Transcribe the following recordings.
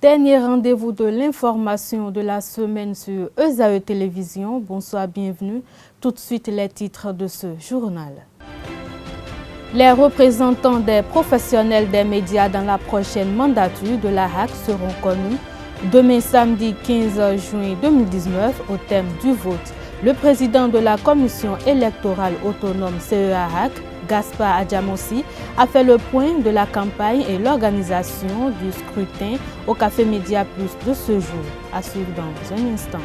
Dernier rendez-vous de l'information de la semaine sur ESAE Télévision. Bonsoir, bienvenue. Tout de suite, les titres de ce journal. Les représentants des professionnels des médias dans la prochaine mandature de la HAC seront connus demain samedi 15 juin 2019 au thème du vote. Le président de la commission électorale autonome CEA-HAC, Gaspard Adjamossi, a fait le point de la campagne et l'organisation du scrutin au Café Média Plus de ce jour. À suivre dans un instant.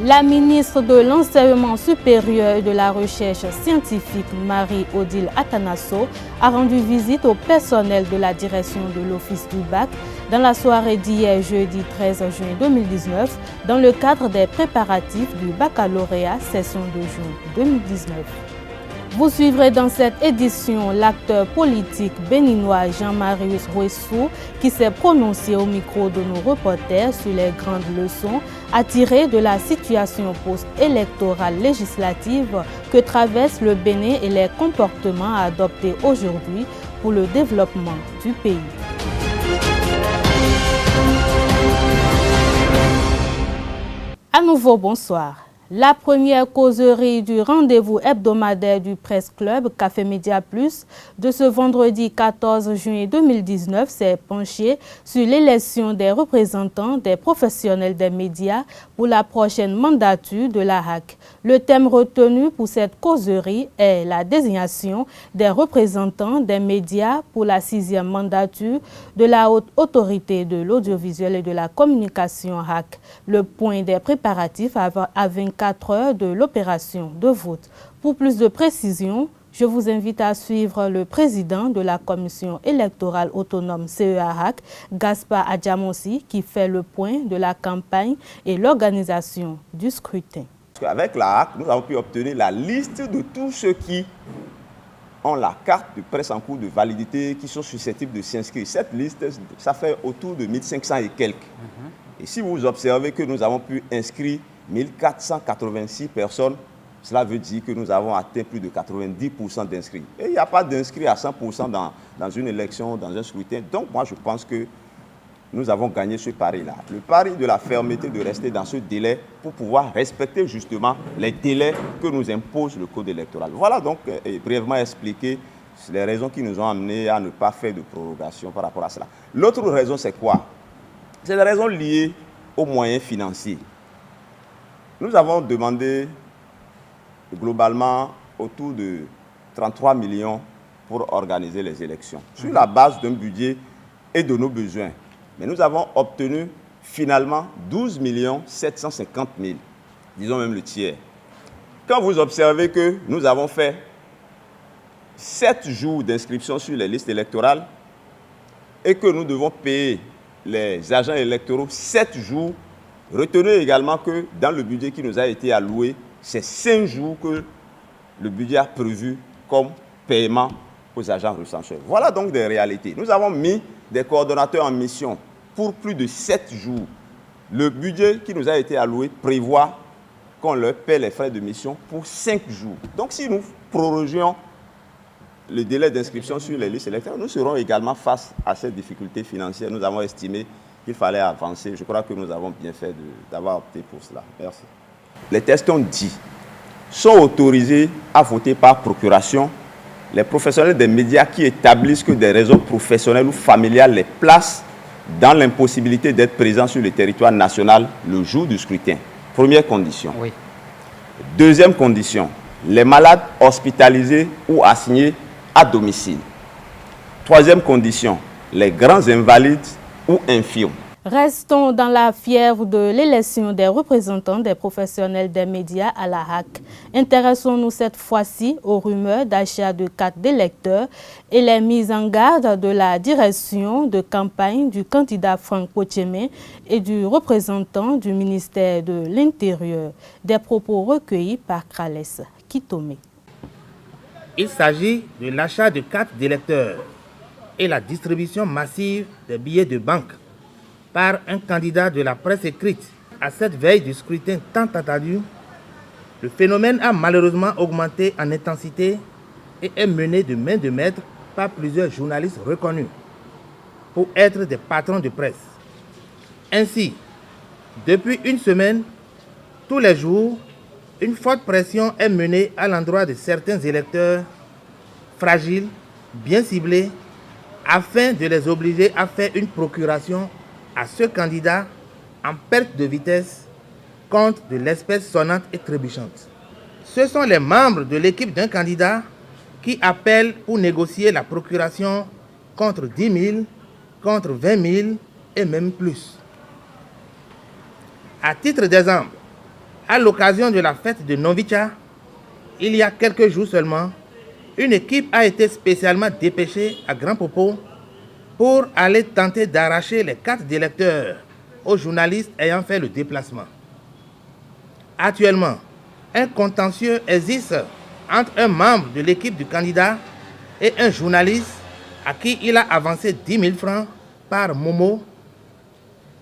La ministre de l'Enseignement supérieur et de la Recherche scientifique, Marie-Odile Atanasso, a rendu visite au personnel de la direction de l'Office du Bac dans la soirée d'hier, jeudi 13 juin 2019, dans le cadre des préparatifs du baccalauréat session de juin 2019. Vous suivrez dans cette édition l'acteur politique béninois Jean-Marius Rouessou qui s'est prononcé au micro de nos reporters sur les grandes leçons à tirer de la situation post-électorale législative que traverse le Bénin et les comportements à adopter aujourd'hui pour le développement du pays. À nouveau, bonsoir. La première causerie du rendez-vous hebdomadaire du Presse Club Café Média Plus de ce vendredi 14 juin 2019 s'est penchée sur l'élection des représentants des professionnels des médias pour la prochaine mandature de la HAC. Le thème retenu pour cette causerie est la désignation des représentants des médias pour la 6e mandature de la Haute Autorité de l'Audiovisuel et de la Communication HAC. Le point des préparatifs à 24 heures de l'opération de vote. Pour plus de précision, je vous invite à suivre le président de la commission électorale autonome CEA-HAC, Gaspard Adjamossi, qui fait le point de la campagne et l'organisation du scrutin. Avec la HAC, nous avons pu obtenir la liste de tous ceux qui ont la carte de presse en cours de validité, qui sont susceptibles de s'inscrire. Cette liste, ça fait autour de 1500 et quelques. Et si vous observez que nous avons pu inscrire 1486 personnes, cela veut dire que nous avons atteint plus de 90% d'inscrits. Et il n'y a pas d'inscrits à 100% dans une élection, dans un scrutin. Donc moi, je pense que nous avons gagné ce pari-là. Le pari de la fermeté, de rester dans ce délai pour pouvoir respecter justement les délais que nous impose le code électoral. Voilà donc brièvement expliqué les raisons qui nous ont amenés à ne pas faire de prorogation par rapport à cela. L'autre raison, c'est quoi? C'est des raisons liées aux moyens financiers. Nous avons demandé globalement autour de 33 millions pour organiser les élections, sur la base d'un budget et de nos besoins. Mais nous avons obtenu finalement 12 750 000, disons même le tiers. Quand vous observez que nous avons fait 7 jours d'inscription sur les listes électorales et que nous devons payer les agents électoraux 7 jours, retenez également que dans le budget qui nous a été alloué, c'est 5 jours que le budget a prévu comme paiement aux agents recenseurs. Voilà donc des réalités. Nous avons mis des coordonnateurs en mission pour plus de 7 jours. Le budget qui nous a été alloué prévoit qu'on leur paie les frais de mission pour 5 jours. Donc si nous prorogions le délai d'inscription sur les listes électorales, nous serons également face à ces difficultés financières. Nous avons estimé qu'il fallait avancer. Je crois que nous avons bien fait d'avoir opté pour cela. Merci. Les tests ont dit sont autorisés à voter par procuration les professionnels des médias qui établissent que des raisons professionnelles ou familiales les placent dans l'impossibilité d'être présents sur le territoire national le jour du scrutin. Première condition. Oui. Deuxième condition, les malades hospitalisés ou assignés à domicile. Troisième condition, les grands invalides ou infirmes. Restons dans la fièvre de l'élection des représentants des professionnels des médias à la HAC. Intéressons-nous cette fois-ci aux rumeurs d'achat de cartes d'électeurs et les mises en garde de la direction de campagne du candidat Franck Potiemé et du représentant du ministère de l'Intérieur. Des propos recueillis par Krales Kitome. Il s'agit de l'achat de cartes d'électeurs et la distribution massive des billets de banque par un candidat de la presse écrite. À cette veille du scrutin tant attendu, le phénomène a malheureusement augmenté en intensité et est mené de main de maître par plusieurs journalistes reconnus pour être des patrons de presse. Ainsi, depuis une semaine, tous les jours, une forte pression est menée à l'endroit de certains électeurs fragiles, bien ciblés, afin de les obliger à faire une procuration à ce candidat en perte de vitesse contre de l'espèce sonnante et trébuchante. Ce sont les membres de l'équipe d'un candidat qui appellent pour négocier la procuration contre 10 000, contre 20 000 et même plus. À titre d'exemple, à l'occasion de la fête de Novicha, il y a quelques jours seulement, une équipe a été spécialement dépêchée à Grand Popo pour aller tenter d'arracher les cartes d'électeurs aux journalistes ayant fait le déplacement. Actuellement, un contentieux existe entre un membre de l'équipe du candidat et un journaliste à qui il a avancé 10 000 francs par Momo,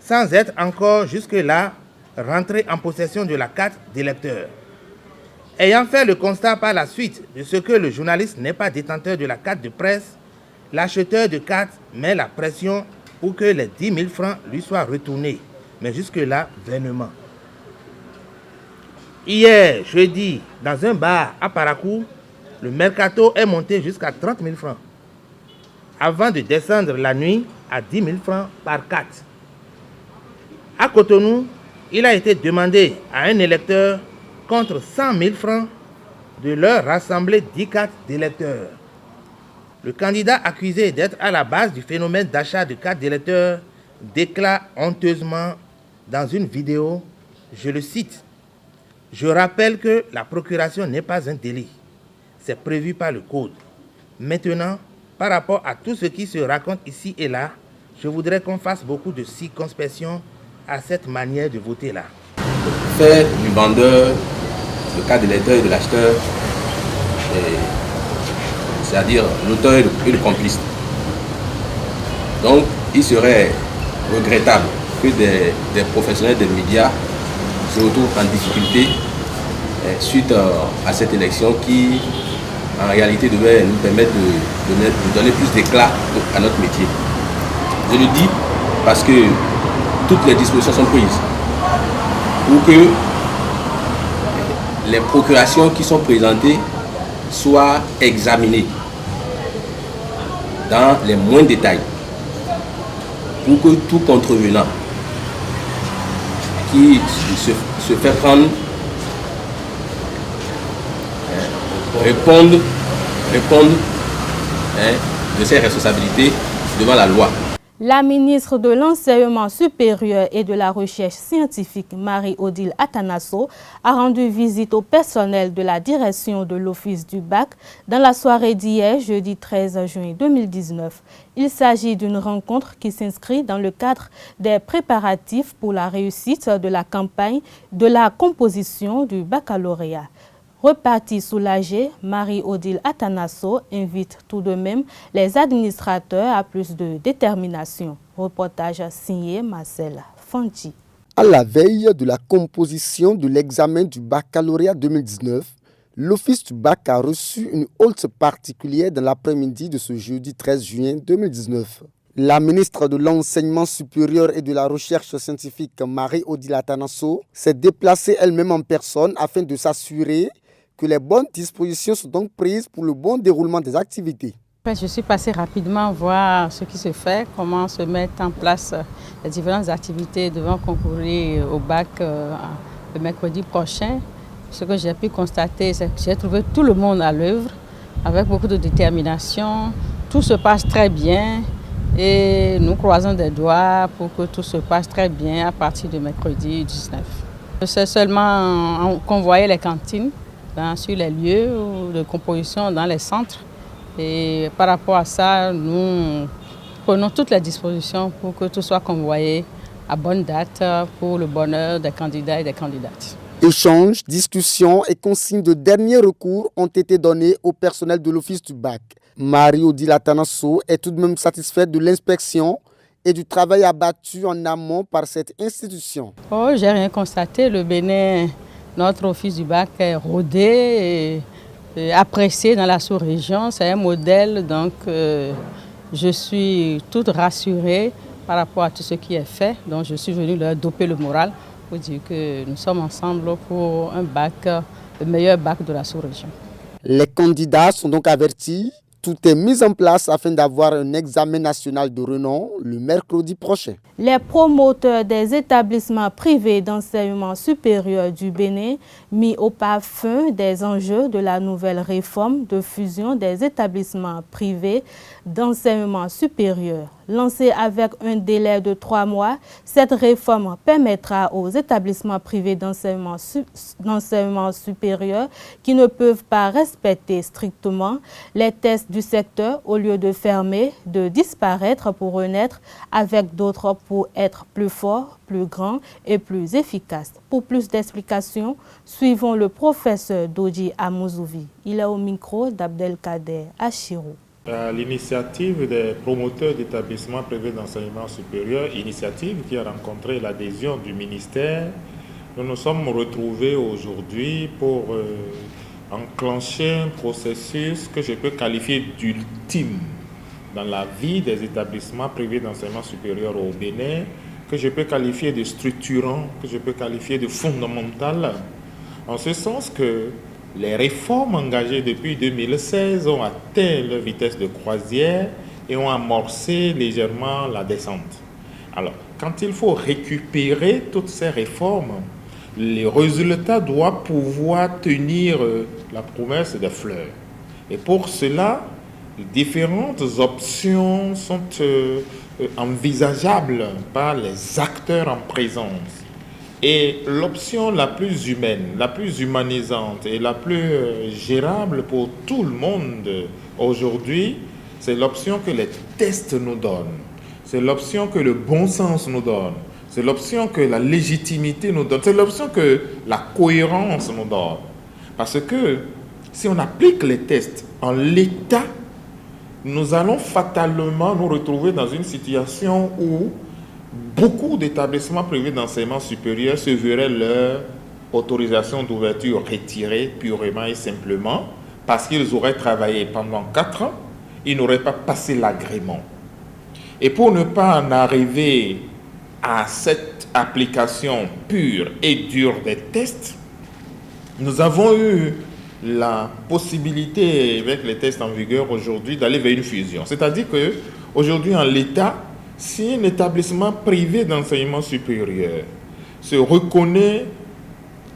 sans être encore jusque-là rentré en possession de la carte d'électeur. Ayant fait le constat par la suite de ce que le journaliste n'est pas détenteur de la carte de presse, l'acheteur de carte met la pression pour que les 10 000 francs lui soient retournés, mais jusque-là, vainement. Hier, jeudi, dans un bar à Parakou, le mercato est monté jusqu'à 30 000 francs, avant de descendre la nuit à 10 000 francs par carte. À Cotonou, il a été demandé à un électeur contre 100 000 francs de leur rassembler 10 cartes d'électeurs. Le candidat accusé d'être à la base du phénomène d'achat de cartes d'électeurs déclare honteusement dans une vidéo, je le cite, « Je rappelle que la procuration n'est pas un délit. C'est prévu par le code. Maintenant, par rapport à tout ce qui se raconte ici et là, je voudrais qu'on fasse beaucoup de circonspection à cette manière de voter là. » Faire du vendeur, le cas de l'électeur et de l'acheteur, c'est-à-dire l'auteur et le complice. Donc, il serait regrettable que des professionnels des médias se retrouvent en difficulté suite à cette élection qui, en réalité, devait nous permettre de donner plus d'éclat à notre métier. Je le dis parce que toutes les dispositions sont prises pour que les procurations qui sont présentées soient examinées dans les moindres détails pour que tout contrevenant qui se fait prendre réponde de ses responsabilités devant la loi. La ministre de l'Enseignement supérieur et de la Recherche scientifique, Marie-Odile Atanasso, a rendu visite au personnel de la direction de l'Office du bac dans la soirée d'hier, jeudi 13 juin 2019. Il s'agit d'une rencontre qui s'inscrit dans le cadre des préparatifs pour la réussite de la campagne de la composition du baccalauréat. Repartie soulagée, Marie-Odile Atanasso invite tout de même les administrateurs à plus de détermination. Reportage signé Marcel Fanti. À la veille de la composition de l'examen du baccalauréat 2019, l'Office du bac a reçu une halte particulière dans l'après-midi de ce jeudi 13 juin 2019. La ministre de l'Enseignement supérieur et de la Recherche scientifique, Marie-Odile Atanasso, s'est déplacée elle-même en personne afin de s'assurer que les bonnes dispositions sont donc prises pour le bon déroulement des activités. Je suis passée rapidement voir ce qui se fait, comment se mettent en place les différentes activités devant concourir au bac le mercredi prochain. Ce que j'ai pu constater, c'est que j'ai trouvé tout le monde à l'œuvre, avec beaucoup de détermination. Tout se passe très bien et nous croisons des doigts pour que tout se passe très bien à partir de mercredi 19. C'est seulement qu'on voyait les cantines sur les lieux de composition dans les centres. Et par rapport à ça, nous prenons toutes les dispositions pour que tout soit convoyé à bonne date pour le bonheur des candidats et des candidates. Échanges, discussions et consignes de dernier recours ont été donnés au personnel de l'Office du bac. Marie-Odile Atanasso est tout de même satisfaite de l'inspection et du travail abattu en amont par cette institution. Oh, j'ai rien constaté. Le Bénin, notre Office du bac est rodé et apprécié dans la sous-région. C'est un modèle, donc je suis toute rassurée par rapport à tout ce qui est fait. Donc je suis venue leur doper le moral pour dire que nous sommes ensemble pour un bac, le meilleur bac de la sous-région. Les candidats sont donc avertis. Tout est mis en place afin d'avoir un examen national de renom le mercredi prochain. Les promoteurs des établissements privés d'enseignement supérieur du Bénin mis au parfum des enjeux de la nouvelle réforme de fusion des établissements privés d'enseignement supérieur. Lancée avec un délai de 3 mois, cette réforme permettra aux établissements privés d'enseignement supérieur qui ne peuvent pas respecter strictement les tests du secteur, au lieu de fermer, de disparaître pour renaître avec d'autres pour être plus forts, plus grands et plus efficaces. Pour plus d'explications, suivons le professeur Dodji Amouzuvi. Il est au micro d'Abdelkader Achirou. À l'initiative des promoteurs d'établissements privés d'enseignement supérieur, initiative qui a rencontré l'adhésion du ministère, nous nous sommes retrouvés aujourd'hui pour enclencher un processus que je peux qualifier d'ultime dans la vie des établissements privés d'enseignement supérieur au Bénin, que je peux qualifier de structurant, que je peux qualifier de fondamental, en ce sens que les réformes engagées depuis 2016 ont atteint leur vitesse de croisière et ont amorcé légèrement la descente. Alors, quand il faut récupérer toutes ces réformes, les résultats doivent pouvoir tenir la promesse des fleurs. Et pour cela, différentes options sont envisageables par les acteurs en présence. Et l'option la plus humaine, la plus humanisante et la plus gérable pour tout le monde aujourd'hui, c'est l'option que les tests nous donnent. C'est l'option que le bon sens nous donne. C'est l'option que la légitimité nous donne. C'est l'option que la cohérence nous donne. Parce que si on applique les tests en l'état, nous allons fatalement nous retrouver dans une situation où beaucoup d'établissements privés d'enseignement supérieur se verraient leur autorisation d'ouverture retirée purement et simplement parce qu'ils auraient travaillé pendant 4 ans, ils n'auraient pas passé l'agrément. Et pour ne pas en arriver à cette application pure et dure des tests, nous avons eu la possibilité, avec les tests en vigueur aujourd'hui, d'aller vers une fusion. C'est-à-dire qu'aujourd'hui, en l'état, si un établissement privé d'enseignement supérieur se reconnaît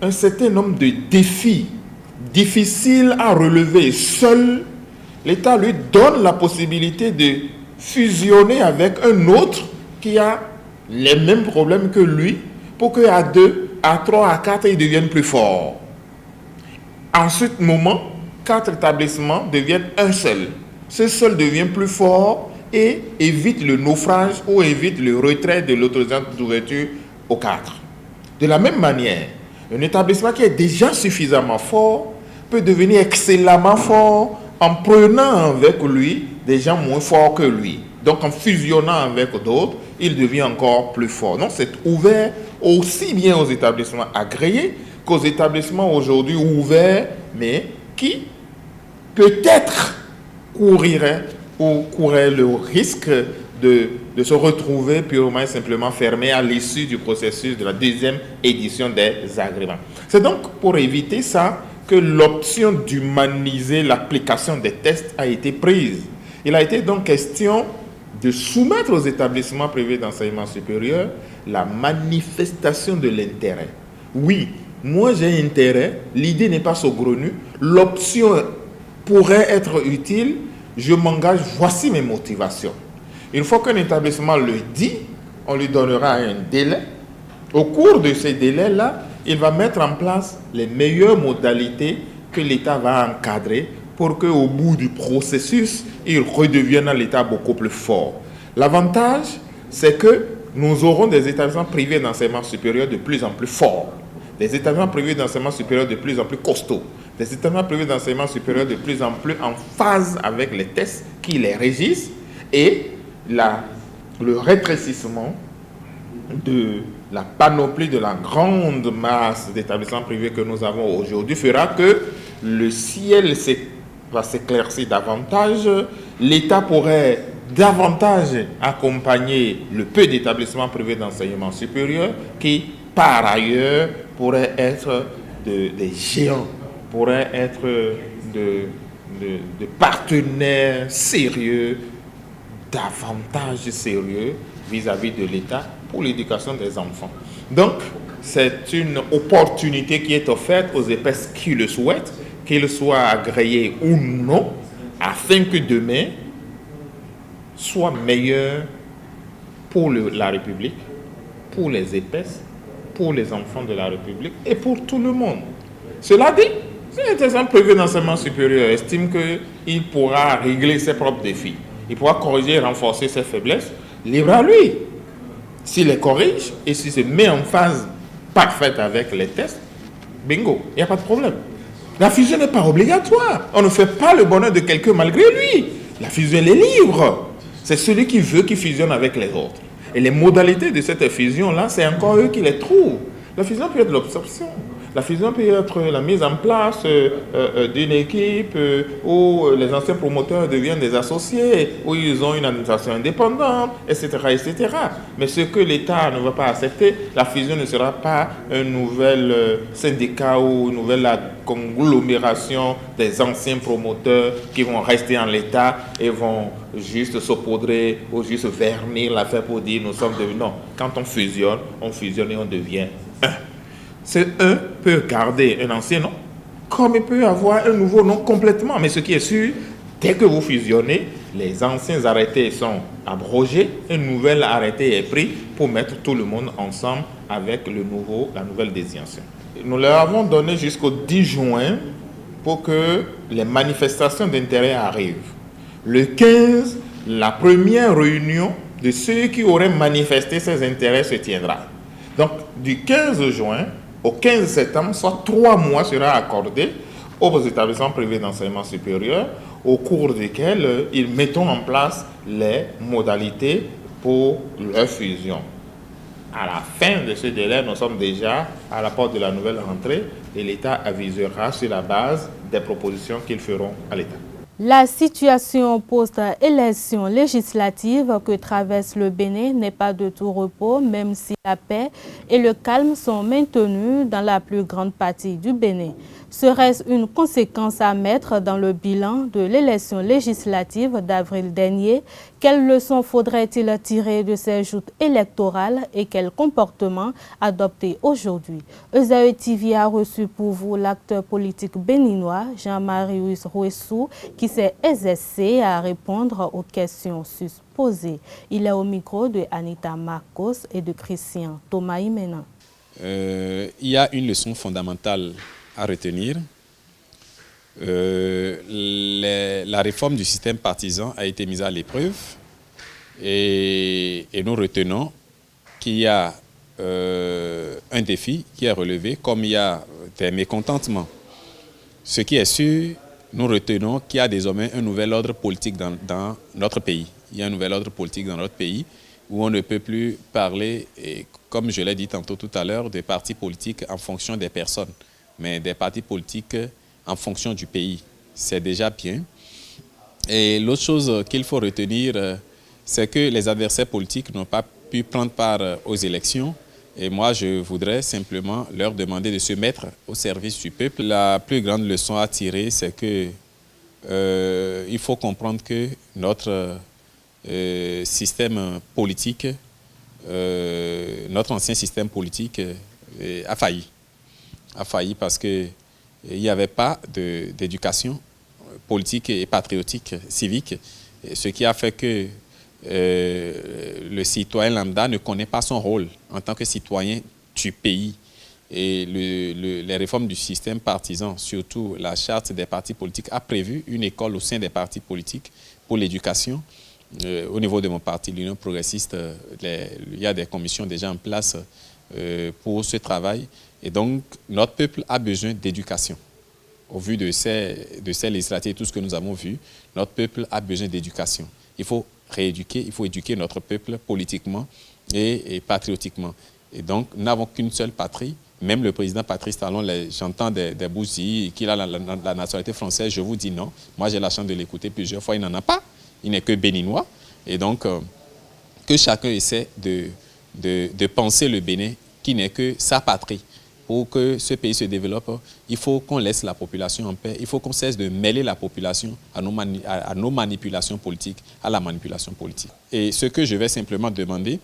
un certain nombre de défis difficiles à relever seul, l'État lui donne la possibilité de fusionner avec un autre qui a les mêmes problèmes que lui pour qu'à 2, à 3, à 4, ils deviennent plus forts. En ce moment, 4 établissements deviennent un seul. Ce seul devient plus fort et évite le naufrage ou évite le retrait de l'autorisation d'ouverture aux 4. De la même manière, un établissement qui est déjà suffisamment fort peut devenir excellemment fort en prenant avec lui des gens moins forts que lui. Donc en fusionnant avec d'autres, il devient encore plus fort. Donc c'est ouvert aussi bien aux établissements agréés qu'aux établissements aujourd'hui ouverts, mais qui peut-être courraient le risque de se retrouver purement et simplement fermés à l'issue du processus de la 2e édition des agréments. C'est donc pour éviter ça que l'option d'humaniser l'application des tests a été prise. Il a été donc question de soumettre aux établissements privés d'enseignement supérieur la manifestation de l'intérêt. Oui, moi j'ai intérêt, l'idée n'est pas saugrenue, l'option pourrait être utile, je m'engage, voici mes motivations. Une fois qu'un établissement le dit, on lui donnera un délai. Au cours de ces délais-là, il va mettre en place les meilleures modalités que l'État va encadrer pour qu'au bout du processus, il redevienne à l'État beaucoup plus fort. L'avantage, c'est que nous aurons des établissements privés d'enseignement supérieur de plus en plus forts, des établissements privés d'enseignement supérieur de plus en plus costauds, des établissements privés d'enseignement supérieur de plus en plus en phase avec les tests qui les régissent, et le rétrécissement de la panoplie de la grande masse d'établissements privés que nous avons aujourd'hui fera que le ciel va s'éclaircir davantage, l'État pourrait davantage accompagner le peu d'établissements privés d'enseignement supérieur qui, par ailleurs, pourraient être des géants, pourraient être de partenaires sérieux, davantage sérieux vis-à-vis de l'État pour l'éducation des enfants. Donc, c'est une opportunité qui est offerte aux EPES qui le souhaitent, qu'ils soient agréés ou non, afin que demain soit meilleur pour la République, pour les EPES, pour les enfants de la République et pour tout le monde. Cela dit, si l'établissement privé d'enseignement supérieur estime qu'il pourra régler ses propres défis, il pourra corriger et renforcer ses faiblesses, libre à lui. S'il les corrige et s'il se met en phase parfaite avec les tests, bingo, il n'y a pas de problème. La fusion n'est pas obligatoire. On ne fait pas le bonheur de quelqu'un malgré lui. La fusion, elle est libre. C'est celui qui veut qui fusionne avec les autres. Et les modalités de cette fusion-là, c'est encore eux qui les trouvent. La fusion peut être l'absorption. La fusion peut être la mise en place d'une équipe où les anciens promoteurs deviennent des associés, où ils ont une administration indépendante, etc., etc. Mais ce que l'État ne va pas accepter, la fusion ne sera pas un nouvel syndicat ou une nouvelle conglomération des anciens promoteurs qui vont rester en l'État et vont juste saupoudrer ou juste vernir l'affaire pour dire nous sommes devenus. Non, quand on fusionne et on devient un. Ce un peut garder un ancien nom, comme il peut avoir un nouveau nom complètement. Mais ce qui est sûr, dès que vous fusionnez, les anciens arrêtés sont abrogés, un nouvel arrêté est pris pour mettre tout le monde ensemble avec la nouvelle désignation. Nous leur avons donné jusqu'au 10 juin pour que les manifestations d'intérêt arrivent. Le 15, la première réunion de ceux qui auraient manifesté ces intérêts se tiendra. Donc, du 15 juin au 15 septembre, soit 3 mois sera accordé aux établissements privés d'enseignement supérieur, au cours desquels ils mettront en place les modalités pour leur fusion. À la fin de ce délai, nous sommes déjà à la porte de la nouvelle rentrée et l'État avisera sur la base des propositions qu'ils feront à l'État. La situation post-élection législative que traverse le Bénin n'est pas de tout repos, même si la paix et le calme sont maintenus dans la plus grande partie du Bénin. Serait-ce une conséquence à mettre dans le bilan de l'élection législative d'avril dernier? Quelles leçons faudrait-il tirer de ces joutes électorales et quel comportement adopter aujourd'hui? ESAE TV a reçu pour vous l'acteur politique béninois Jean-Marie Rouessou qui s'est exercé à répondre aux questions posées. Il est au micro de Anita Marcos et de Christian Thomas Imena. Il y a une leçon fondamentale à retenir. La réforme du système partisan a été mise à l'épreuve et nous retenons qu'il y a un défi qui est relevé, comme il y a des mécontentements. Ce qui est sûr, nous retenons qu'il y a désormais un nouvel ordre politique dans notre pays. Il y a un nouvel ordre politique dans notre pays où on ne peut plus parler, et comme je l'ai dit tantôt tout à l'heure, de partis politiques en fonction des personnes, mais des partis politiques en fonction du pays. C'est déjà bien. Et l'autre chose qu'il faut retenir, c'est que les adversaires politiques n'ont pas pu prendre part aux élections. Et moi, je voudrais simplement leur demander de se mettre au service du peuple. La plus grande leçon à tirer, c'est que il faut comprendre que notre système politique, notre ancien système politique a failli. A failli parce qu'il n'y avait pas d'éducation politique et patriotique, civique, ce qui a fait que le citoyen lambda ne connaît pas son rôle en tant que citoyen du pays. Et les réformes du système partisan, surtout la charte des partis politiques, a prévu une école au sein des partis politiques pour l'éducation. Au niveau de mon parti, l'Union progressiste, il y a des commissions déjà en place pour ce travail. Et donc, notre peuple a besoin d'éducation. Au vu de ces législatives et tout ce que nous avons vu, notre peuple a besoin d'éducation. Il faut rééduquer, il faut éduquer notre peuple politiquement et patriotiquement. Et donc, nous n'avons qu'une seule patrie. Même le président Patrice Talon, j'entends des bousilles qu'il a la nationalité française. Je vous dis non. Moi, j'ai la chance de l'écouter plusieurs fois. Il n'en a pas. Il n'est que béninois. Et donc, que chacun essaie de penser le Bénin, qui n'est que sa patrie. Pour que ce pays se développe, il faut qu'on laisse la population en paix. Il faut qu'on cesse de mêler la population à nos manipulations politiques, à la manipulation politique. Et ce que je vais simplement demander,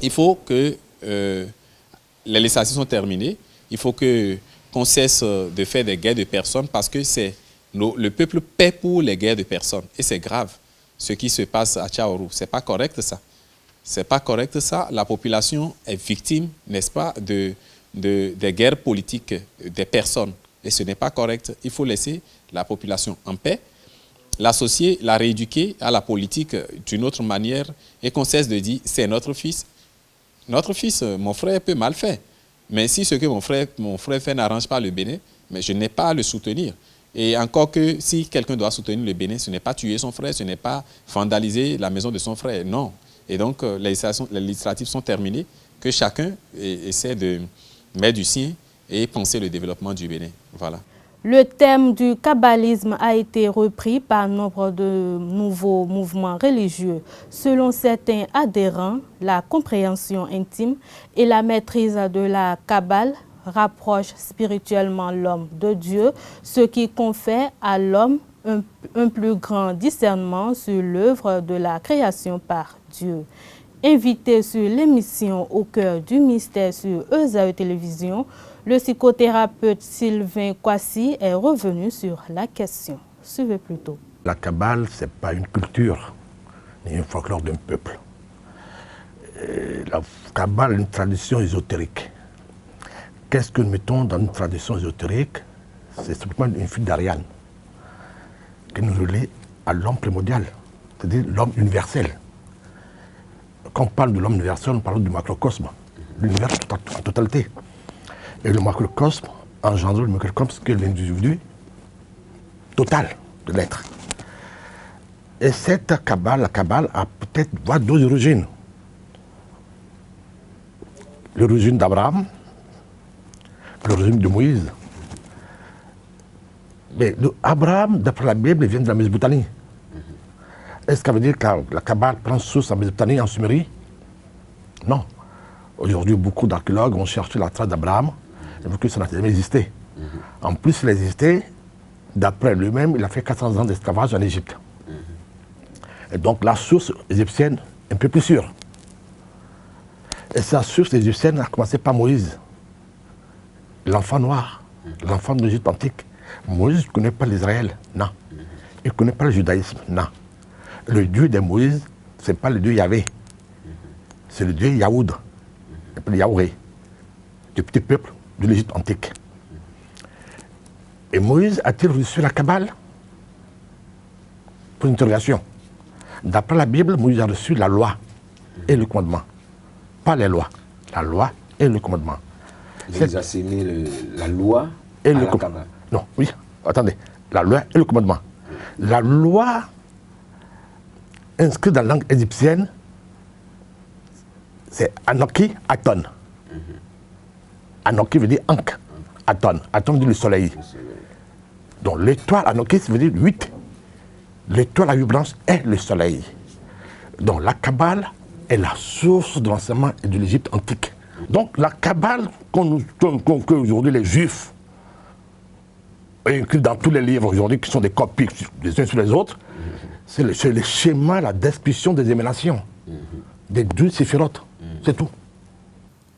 il faut que les législatives sont terminées. Il faut qu'on cesse de faire des guerres de personnes parce que le peuple paie pour les guerres de personnes. Et c'est grave, ce qui se passe à Tchaourou. Ce n'est pas correct ça. Ce n'est pas correct ça. La population est victime, n'est-ce pas, des guerres politiques des personnes. Et ce n'est pas correct. Il faut laisser la population en paix, l'associer, la rééduquer à la politique d'une autre manière et qu'on cesse de dire c'est notre fils. Notre fils, mon frère peut mal faire. Mais si ce que mon frère fait n'arrange pas le Bénin, mais je n'ai pas à le soutenir. Et encore que si quelqu'un doit soutenir le Bénin, ce n'est pas tuer son frère, ce n'est pas vandaliser la maison de son frère, non. Et donc les législatives sont terminées, que chacun essaie de mettre du sien et penser le développement du Bénin. Voilà. Le thème du kabbalisme a été repris par nombre de nouveaux mouvements religieux. Selon certains adhérents, la compréhension intime et la maîtrise de la kabbale rapprochent spirituellement l'homme de Dieu, ce qui confère à l'homme un plus grand discernement sur l'œuvre de la création par Dieu. Invité sur l'émission Au cœur du mystère sur ESAE Télévision, le psychothérapeute Sylvain Kwasi est revenu sur la question. Suivez plutôt. La Kabbale, ce n'est pas une culture, ni un folklore d'un peuple. La Kabbale est une tradition ésotérique. Qu'est-ce que nous mettons dans une tradition ésotérique? C'est simplement une file d'Ariane qui nous relie à l'homme primordial, c'est-à-dire l'homme universel. Quand on parle de l'homme universel, on parle du macrocosme, l'univers en totalité. Et le macrocosme engendre le microcosme qui est l'individu total de l'être. Et cette Kabbale, la Kabbale a peut-être deux origines. L'origine d'Abraham, l'origine de Moïse. Mais Abraham, d'après la Bible, vient de la Mésopotamie. Est-ce que ça veut dire que la Kabbale prend source en Mésopotamie, en Sumérie? Non. Aujourd'hui, beaucoup d'archéologues ont cherché la trace d'Abraham et vu que ça n'a jamais existé. En plus, il a existé, d'après lui-même, il a fait 400 ans d'esclavage en Égypte. Et donc la source égyptienne est un peu plus sûre. Et sa source égyptienne a commencé par Moïse, l'enfant noir, l'enfant de l'Égypte antique. Moïse ne connaît pas l'Israël, non. Il ne connaît pas le judaïsme, non. Le Dieu de Moïse, ce n'est pas le Dieu Yahvé, c'est le Dieu Yahoud, le Yahweh, du petit peuple de l'Égypte antique. Et Moïse a-t-il reçu la Kabbale? Pour une interrogation. D'après la Bible, Moïse a reçu la loi et le commandement. Pas les lois, la loi et le commandement. Vous assimilez la loi et le commandement? Non, oui, attendez, la loi et le commandement. La loi inscrite dans la langue égyptienne, c'est Anoki Aton. Anoki veut dire Ankh, Aton. Aton veut dire le soleil. Donc l'étoile Anoki, ça veut dire 8. L'étoile à 8 branches est le soleil. Donc la Kabbale est la source de l'enseignement de l'Égypte antique. Donc la Kabbale qu'aujourd'hui les Juifs écrivent dans tous les livres aujourd'hui qui sont des copies les uns sur les autres, c'est le schéma, la description des émanations, des 12 séphirotes, c'est tout.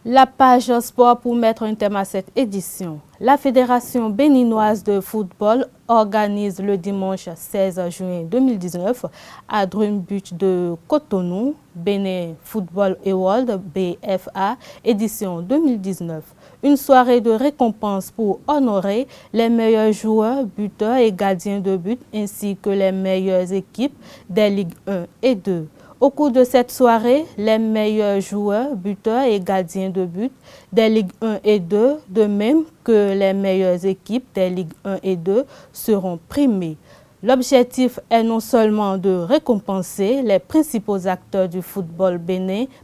La page sport pour mettre un terme à cette édition. La Fédération béninoise de football organise le dimanche 16 juin 2019 à Dream Beach de Cotonou, Bénin Football Award BFA, édition 2019. Une soirée de récompense pour honorer les meilleurs joueurs, buteurs et gardiens de but, ainsi que les meilleures équipes des Ligues 1 et 2. Au cours de cette soirée, les meilleurs joueurs, buteurs et gardiens de but des Ligues 1 et 2, de même que les meilleures équipes des Ligues 1 et 2, seront primés. L'objectif est non seulement de récompenser les principaux acteurs du football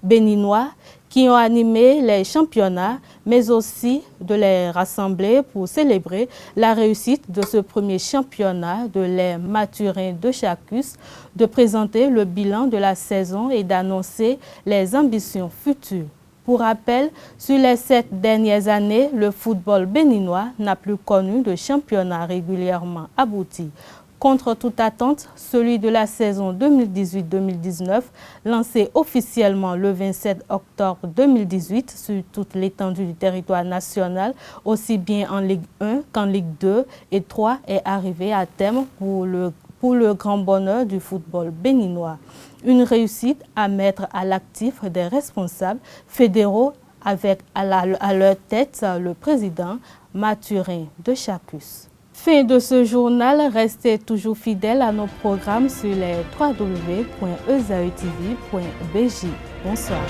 béninois qui ont animé les championnats, mais aussi de les rassembler pour célébrer la réussite de ce premier championnat de les Mathurins de Chacus, de présenter le bilan de la saison et d'annoncer les ambitions futures. Pour rappel, sur les 7 dernières années, le football béninois n'a plus connu de championnat régulièrement abouti. Contre toute attente, celui de la saison 2018-2019, lancé officiellement le 27 octobre 2018 sur toute l'étendue du territoire national, aussi bien en Ligue 1 qu'en Ligue 2 et 3, est arrivé à terme pour le grand bonheur du football béninois. Une réussite à mettre à l'actif des responsables fédéraux avec à leur tête le président Mathurin de Chacus. Fin de ce journal, restez toujours fidèles à nos programmes sur les www.ezaetv.bj. Bonsoir.